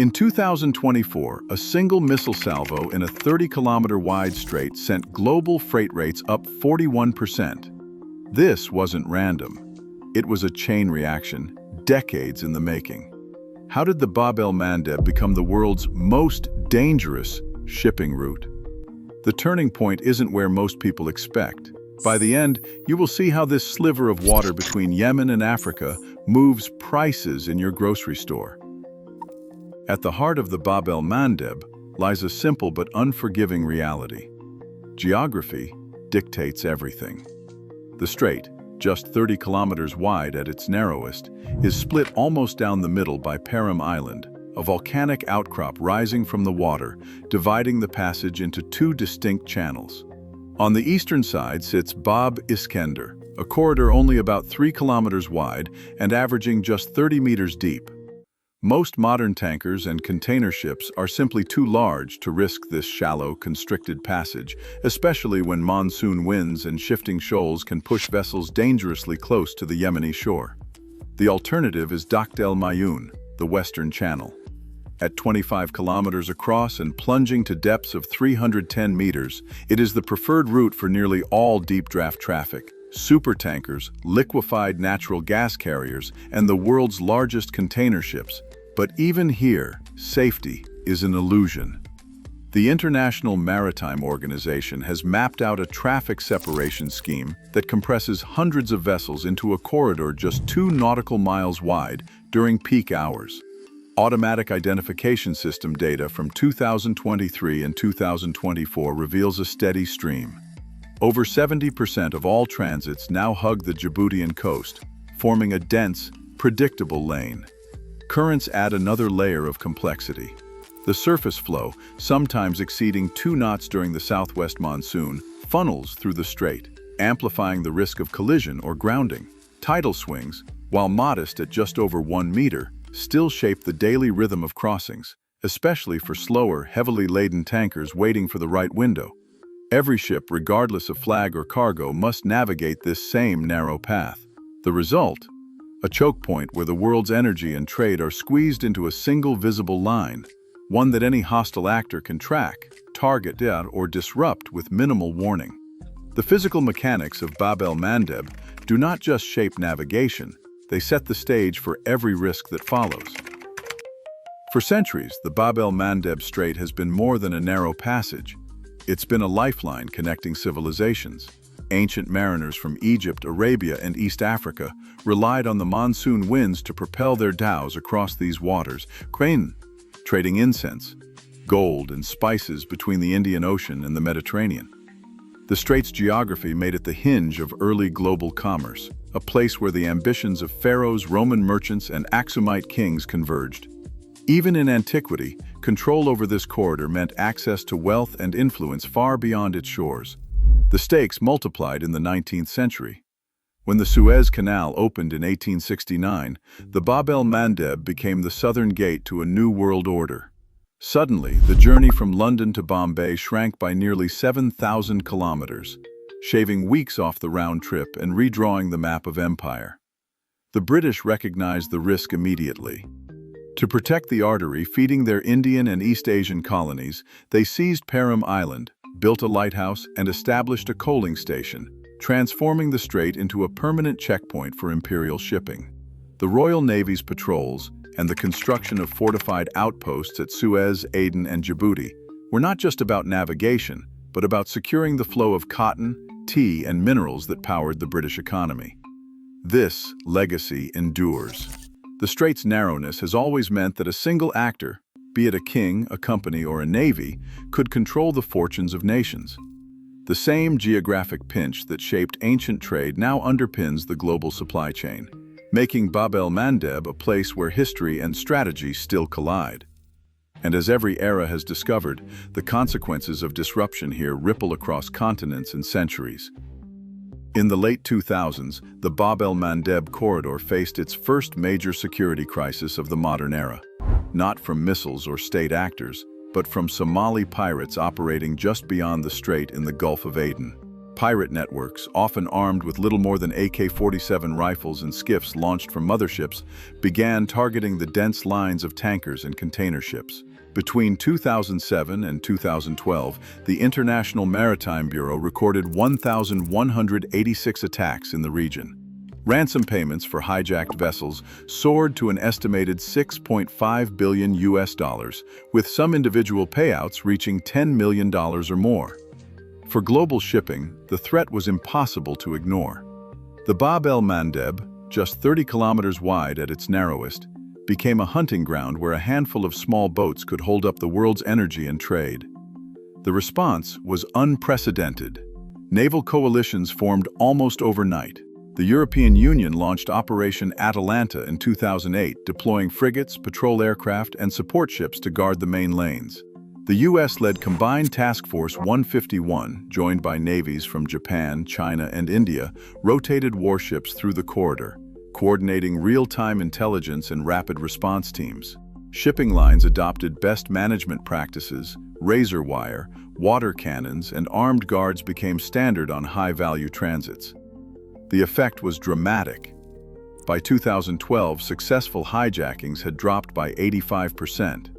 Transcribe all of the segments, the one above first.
In 2024, a single missile salvo in a 30-kilometer wide strait sent global freight rates up 41%. This wasn't random. It was a chain reaction, decades in the making. How did the Bab el Mandeb become the world's most dangerous shipping route? The turning point isn't where most people expect. By the end, you will see how this sliver of water between Yemen and Africa moves prices in your grocery store. At the heart of the Bab el Mandeb lies a simple but unforgiving reality. Geography dictates everything. The strait, just 30 kilometers wide at its narrowest, is split almost down the middle by Piracy Island, a volcanic outcrop rising from the water, dividing the passage into two distinct channels. On the eastern side sits Bab Iskender, a corridor only about 3 kilometers wide and averaging just 30 meters deep. Most modern tankers and container ships are simply too large to risk this shallow, constricted passage, especially when monsoon winds and shifting shoals can push vessels dangerously close to the Yemeni shore. The alternative is Dakt el Mayoun, the Western Channel. At 25 kilometers across and plunging to depths of 310 meters, it is the preferred route for nearly all deep draft traffic, supertankers, liquefied natural gas carriers, and the world's largest container ships. But even here, safety is an illusion. The International Maritime Organization has mapped out a traffic separation scheme that compresses hundreds of vessels into a corridor just 2 nautical miles wide during peak hours. Automatic identification system data from 2023 and 2024 reveals a steady stream. Over 70% of all transits now hug the Djiboutian coast, forming a dense, predictable lane. Currents add another layer of complexity. The surface flow, sometimes exceeding 2 knots during the southwest monsoon, funnels through the strait, amplifying the risk of collision or grounding. Tidal swings, while modest at just over 1 meter, still shape the daily rhythm of crossings, especially for slower, heavily laden tankers waiting for the right window. Every ship, regardless of flag or cargo, must navigate this same narrow path. The result? A choke point where the world's energy and trade are squeezed into a single visible line, one that any hostile actor can track, target, or disrupt with minimal warning. The physical mechanics of Bab el Mandeb do not just shape navigation, they set the stage for every risk that follows. For centuries, the Bab el Mandeb Strait has been more than a narrow passage. It's been a lifeline connecting civilizations. Ancient mariners from Egypt, Arabia, and East Africa relied on the monsoon winds to propel their dhows across these waters, trading incense, gold, and spices between the Indian Ocean and the Mediterranean. The strait's geography made it the hinge of early global commerce, a place where the ambitions of pharaohs, Roman merchants, and Aksumite kings converged. Even in antiquity, control over this corridor meant access to wealth and influence far beyond its shores. The stakes multiplied in the 19th century. When the Suez Canal opened in 1869, the Bab el Mandeb became the southern gate to a new world order. Suddenly, the journey from London to Bombay shrank by nearly 7,000 kilometers, shaving weeks off the round trip and redrawing the map of empire. The British recognized the risk immediately. To protect the artery feeding their Indian and East Asian colonies, they seized Piracy Island, built a lighthouse, and established a coaling station, transforming the strait into a permanent checkpoint for imperial shipping. The Royal Navy's patrols and the construction of fortified outposts at Suez, Aden, and Djibouti were not just about navigation, but about securing the flow of cotton, tea, and minerals that powered the British economy. This legacy endures. The strait's narrowness has always meant that a single actor, be it a king, a company, or a navy, could control the fortunes of nations. The same geographic pinch that shaped ancient trade now underpins the global supply chain, making Bab el Mandeb a place where history and strategy still collide. And as every era has discovered, the consequences of disruption here ripple across continents and centuries. In the late 2000s, the Bab el Mandeb corridor faced its first major security crisis of the modern era. Not from missiles or state actors, but from Somali pirates operating just beyond the strait in the Gulf of Aden. Pirate networks, often armed with little more than AK-47 rifles and skiffs launched from motherships, began targeting the dense lines of tankers and container ships. Between 2007 and 2012, the International Maritime Bureau recorded 1,186 attacks in the region. Ransom payments for hijacked vessels soared to an estimated $6.5 billion, with some individual payouts reaching $10 million or more. For global shipping, the threat was impossible to ignore. The Bab el Mandeb, just 30 kilometers wide at its narrowest, became a hunting ground where a handful of small boats could hold up the world's energy and trade. The response was unprecedented. Naval coalitions formed almost overnight. The European Union launched Operation Atalanta in 2008, deploying frigates, patrol aircraft, and support ships to guard the main lanes. The U.S. led Combined Task Force 151, joined by navies from Japan, China, and India, rotated warships through the corridor, coordinating real-time intelligence and rapid response teams. Shipping lines adopted best management practices, razor wire, water cannons, and armed guards became standard on high-value transits. The effect was dramatic. By 2012, successful hijackings had dropped by 85%.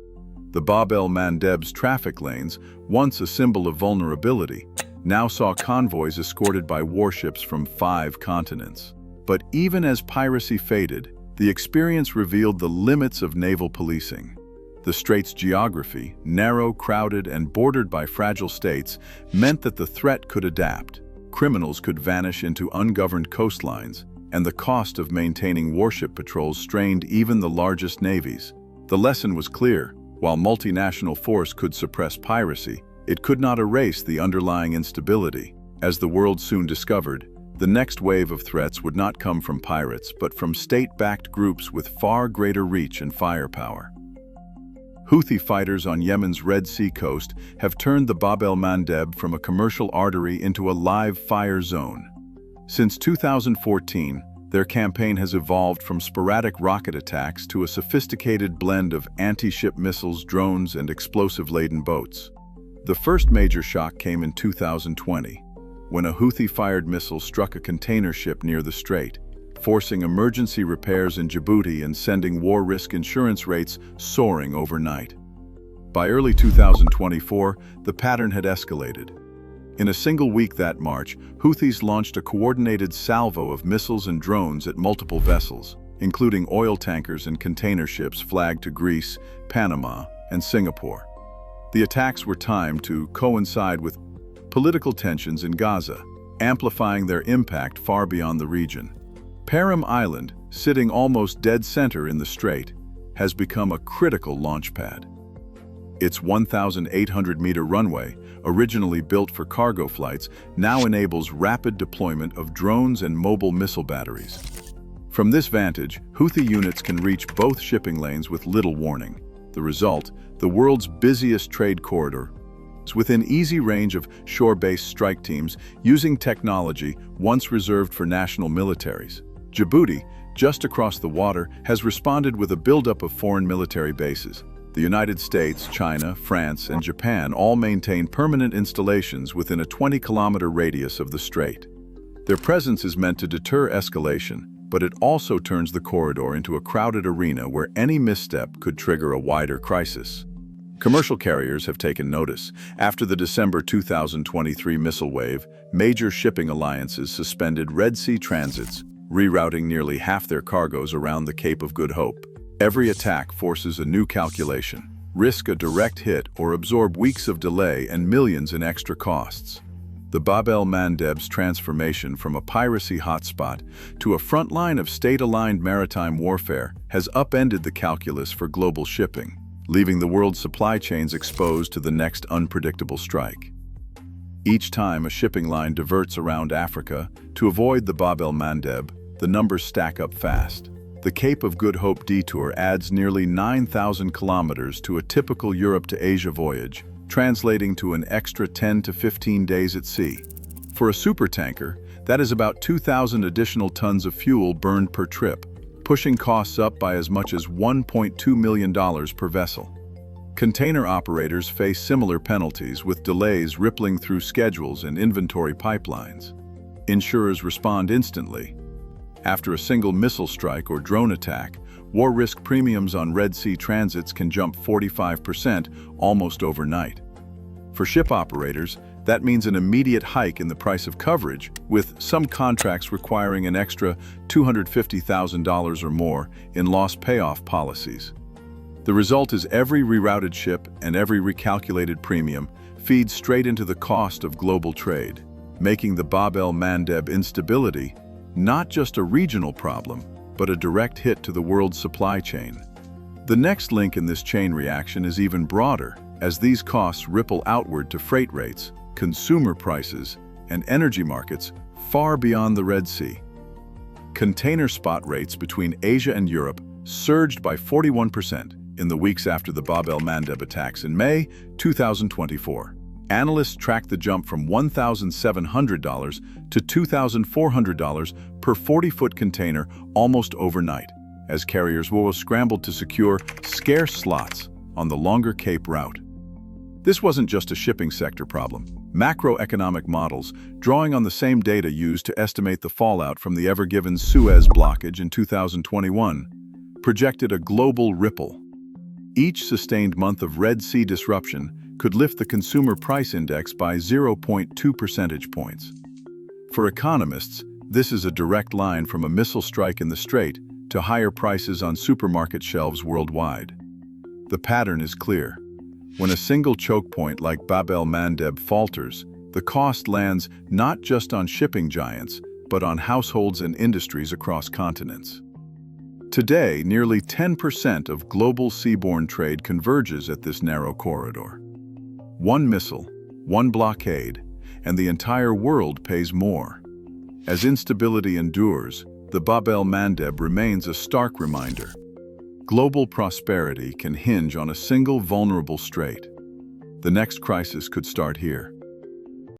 The Bab el Mandeb's traffic lanes, once a symbol of vulnerability, now saw convoys escorted by warships from 5 continents. But even as piracy faded, the experience revealed the limits of naval policing. The strait's geography, narrow, crowded, and bordered by fragile states, meant that the threat could adapt. Criminals could vanish into ungoverned coastlines, and the cost of maintaining warship patrols strained even the largest navies. The lesson was clear. While multinational force could suppress piracy, it could not erase the underlying instability. As the world soon discovered, the next wave of threats would not come from pirates, but from state-backed groups with far greater reach and firepower. Houthi fighters on Yemen's Red Sea coast have turned the Bab el Mandeb from a commercial artery into a live fire zone. Since 2014, their campaign has evolved from sporadic rocket attacks to a sophisticated blend of anti-ship missiles, drones, and explosive-laden boats. The first major shock came in 2020, when a Houthi-fired missile struck a container ship near the strait, forcing emergency repairs in Djibouti and sending war risk insurance rates soaring overnight. By early 2024, the pattern had escalated. In a single week that March, Houthis launched a coordinated salvo of missiles and drones at multiple vessels, including oil tankers and container ships flagged to Greece, Panama, and Singapore. The attacks were timed to coincide with political tensions in Gaza, amplifying their impact far beyond the region. Param Island, sitting almost dead center in the strait, has become a critical launchpad. Its 1,800-meter runway, originally built for cargo flights, now enables rapid deployment of drones and mobile missile batteries. From this vantage, Houthi units can reach both shipping lanes with little warning. The result, the world's busiest trade corridor, is within easy range of shore-based strike teams using technology once reserved for national militaries. Djibouti, just across the water, has responded with a buildup of foreign military bases. The United States, China, France, and Japan all maintain permanent installations within a 20-kilometer radius of the strait. Their presence is meant to deter escalation, but it also turns the corridor into a crowded arena where any misstep could trigger a wider crisis. Commercial carriers have taken notice. After the December 2023 missile wave, major shipping alliances suspended Red Sea transits, rerouting nearly half their cargoes around the Cape of Good Hope. Every attack forces a new calculation: risk a direct hit or absorb weeks of delay and millions in extra costs. The Bab el Mandeb's transformation from a piracy hotspot to a front line of state-aligned maritime warfare has upended the calculus for global shipping, leaving the world's supply chains exposed to the next unpredictable strike. Each time a shipping line diverts around Africa to avoid the Bab el Mandeb, the numbers stack up fast. The Cape of Good Hope detour adds nearly 9,000 kilometers to a typical Europe to Asia voyage, translating to an extra 10 to 15 days at sea. For a supertanker, that is about 2,000 additional tons of fuel burned per trip, pushing costs up by as much as $1.2 million per vessel. Container operators face similar penalties, with delays rippling through schedules and inventory pipelines. Insurers respond instantly. After a single missile strike or drone attack, war risk premiums on Red Sea transits can jump 45% almost overnight. For ship operators, that means an immediate hike in the price of coverage, with some contracts requiring an extra $250,000 or more in loss payoff policies. The result is every rerouted ship and every recalculated premium feeds straight into the cost of global trade, making the Bab el Mandeb instability not just a regional problem, but a direct hit to the world's supply chain. The next link in this chain reaction is even broader, as these costs ripple outward to freight rates, consumer prices, and energy markets far beyond the Red Sea. Container spot rates between Asia and Europe surged by 41% in the weeks after the Bab el Mandeb attacks in May 2024. Analysts tracked the jump from $1,700 to $2,400 per 40-foot container almost overnight, as carriers scrambled to secure scarce slots on the longer Cape route. This wasn't just a shipping sector problem. Macroeconomic models, drawing on the same data used to estimate the fallout from the ever-given Suez blockage in 2021, projected a global ripple. Each sustained month of Red Sea disruption could lift the consumer price index by 0.2 percentage points. For economists, this is a direct line from a missile strike in the Strait to higher prices on supermarket shelves worldwide. The pattern is clear. When a single choke point like Bab el Mandeb falters, the cost lands not just on shipping giants, but on households and industries across continents. Today, nearly 10% of global seaborne trade converges at this narrow corridor. One missile, one blockade, and the entire world pays more. As instability endures, the Bab el Mandeb remains a stark reminder. Global prosperity can hinge on a single vulnerable strait. The next crisis could start here.